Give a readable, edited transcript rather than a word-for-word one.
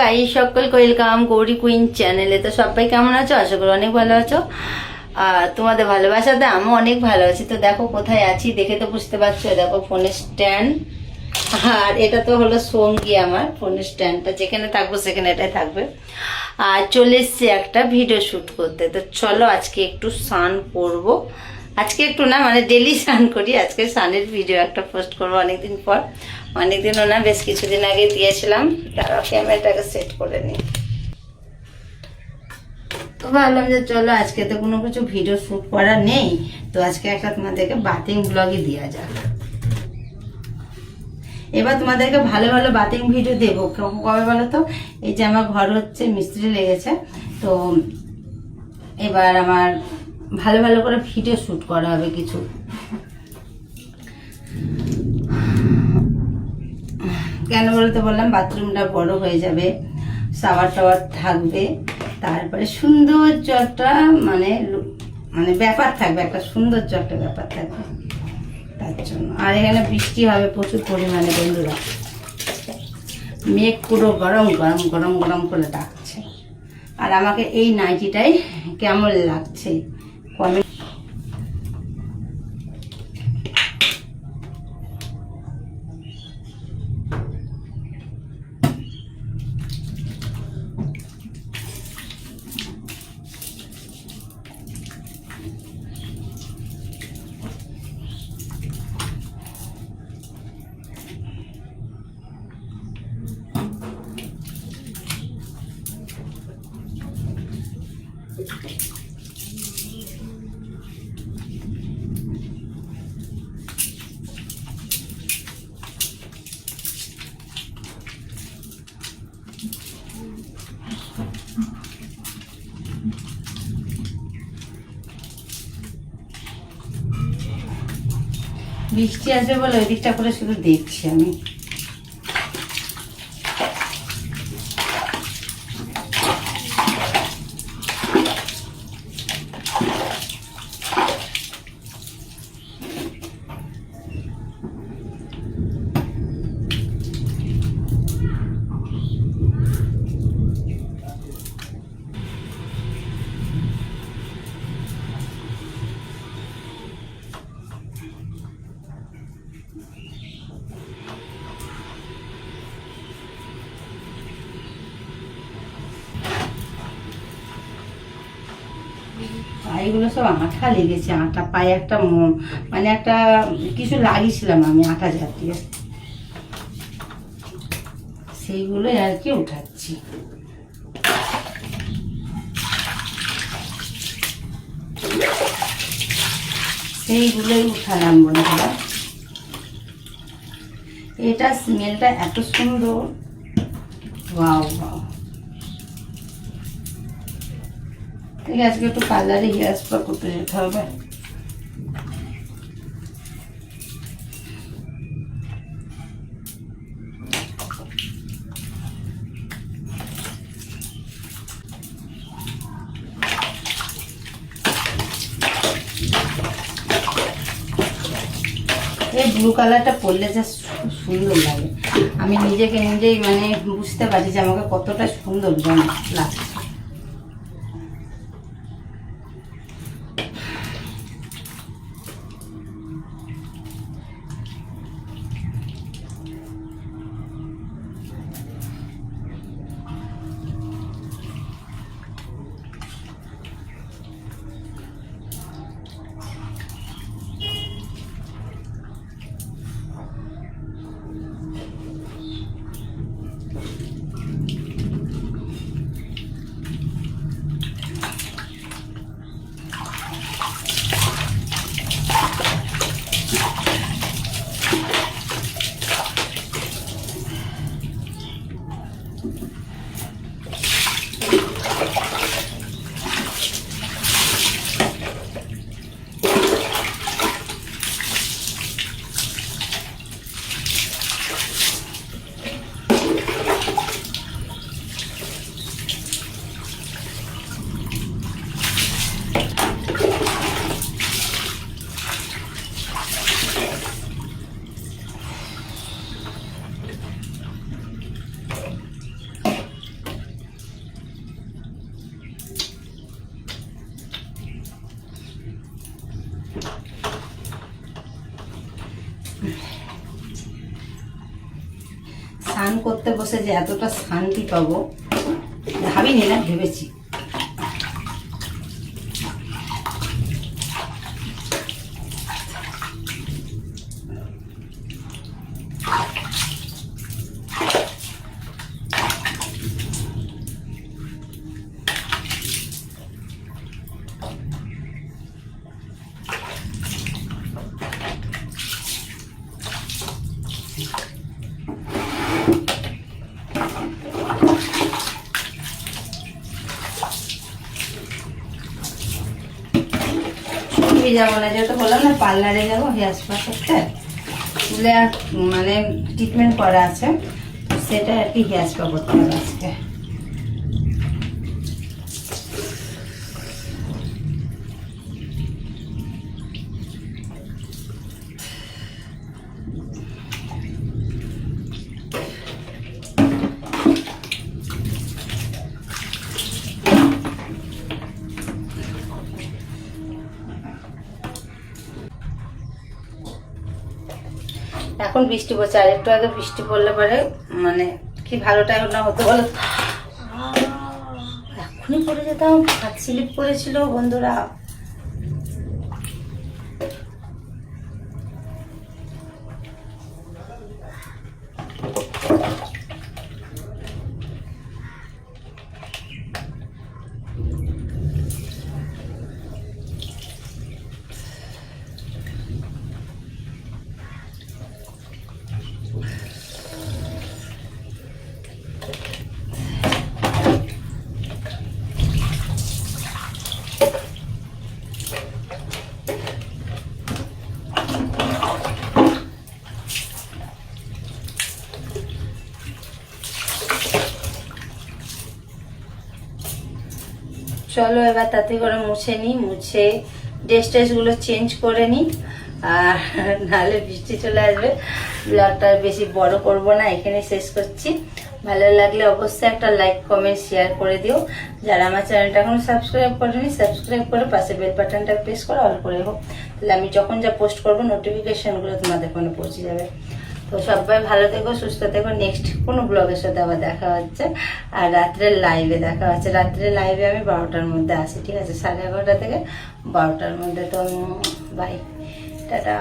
Guys সকলকে welcome Gauri queen চ্যানেলে। তো সবাই কেমন আছো? আশা করি অনেক ভালো আছো। আর তোমাদের ভালোবাসাতে আমি অনেক ভালো আছি। তো দেখো কোথায় আছি, দেখে তো বুঝতে পারছো। দেখো ফোনের স্ট্যান্ড, আর এটা তো হলো সঙ্গী আমার। ফোনের স্ট্যান্ডটা যেখানে থাকবো সেখানে এটাই থাকবে। আর চলে এসছি একটা ভিডিও শ্যুট করতে। তো চলো আজকে একটু স্নান করব। আজকে একটু না, মানে ডেলি স্নান করি। আজকে স্নানের ভিডিও একটা পোস্ট করবো অনেকদিন পর। অনেকদিনও না, বেশ কিছুদিন আগে দিয়েছিলাম। তারা ক্যামেরাটাকে সেট করে নিই। তো ভাবলাম যে চলো আজকে তো কোনো কিছু ভিডিও শ্যুট করা নেই, তো আজকে একটা তোমাদেরকে বাথিং ব্লগই দেওয়া যাক। এবার তোমাদেরকে ভালো ভালো বাথিং ভিডিও দেবো। কবে বলো তো? এই যে আমার ঘর হচ্ছে, মিস্ত্রি লেগেছে, তো এবার আমার ভালো ভালো করে ভিডিও শ্যুট করা হবে কিছু। কেন বলতে বললাম, বাথরুমটা বড় হয়ে যাবে, শাওয়ার টাওয়ার থাকবে, তারপরে সৌন্দর্যটা মানে মানে ব্যাপার থাকবে, একটা সৌন্দর্য একটা ব্যাপার থাকবে তার জন্য। আর এখানে বৃষ্টি হবে প্রচুর পরিমাণে বন্ধুরা। মেঘ পুরো গরম গরম গরম গরম করে ডাকছে। আর আমাকে এই নাইটিটাই কেমন লাগছে কমেন্ট। বৃষ্টি আসবে বলে ওই দিকটা করে শুধু দেখছি আমি। পায়েগুলো সব আঠা লেগেছে, আঠা পায়ে একটা মানে একটা কিছু লাগিয়েছিলাম আমি আঠা জাতীয়, সেইগুলোই আর কি উঠাচ্ছি। সেইগুলোই উঠালাম বন্ধুরা। এটা স্মেলটা এত সুন্দর, ওয়াও ওয়াও। ঠিক আছে, আজকে একটু পার্লারে হেয়ার স্পা করতে যেতে হবে। এই ব্লু কালারটা পরলে যা সুন্দর লাগে, আমি নিজেকে নিজেই মানে বুঝতে পারি যে আমাকে কতটা সুন্দর লাগছে। করতে বসে যে এতটা শান্তি পাবো ভাবিনি না, ভেবেছি। যাবো না, যেহেতু বললাম না পার্লারে যাবো হেয়ার স্পা করতে, চুলে আর মানে ট্রিটমেন্ট করা আছে, সেটা আর কি হেয়ার স্পা করতে হবে আজকে। এখন বৃষ্টি পড়ছে, আর একটু আগে বৃষ্টি পড়লে পরে মানে কি ভালোটা না হতো বলো। এখনই পড়ে যেতাম, হাত স্লিপ করেছিল বন্ধুরা। চলো এবার তাতে করে মুছে নিই, মুছে ড্রেস ট্রেসগুলো চেঞ্জ করে নিই, আর নাহলে বৃষ্টি চলে আসবে। ব্লগটা বেশি বড় করব না, এখানে শেষ করছি। ভালো লাগলে অবশ্যই একটা লাইক কমেন্ট শেয়ার করে দিও। যারা আমার চ্যানেলটা এখন সাবস্ক্রাইব করেনি, সাবস্ক্রাইব করে পাশে বেল বাটনটা প্রেস করে অল করে হোক, তাহলে আমি যখন যা পোস্ট করবো নোটিফিকেশনগুলো তোমাদের ফোনে পৌঁছে যাবে। তো সবাই ভালো থেকো, সুস্থ থেকো। নেক্সট কোনো ব্লগের সাথে আবার দেখা হচ্ছে, আর রাত্রের লাইভে দেখা হচ্ছে। রাত্রের লাইভে আমি 12টার মধ্যে আসি, ঠিক আছে? 11:30 থেকে 12টার মধ্যে। তো বাই, টাটা।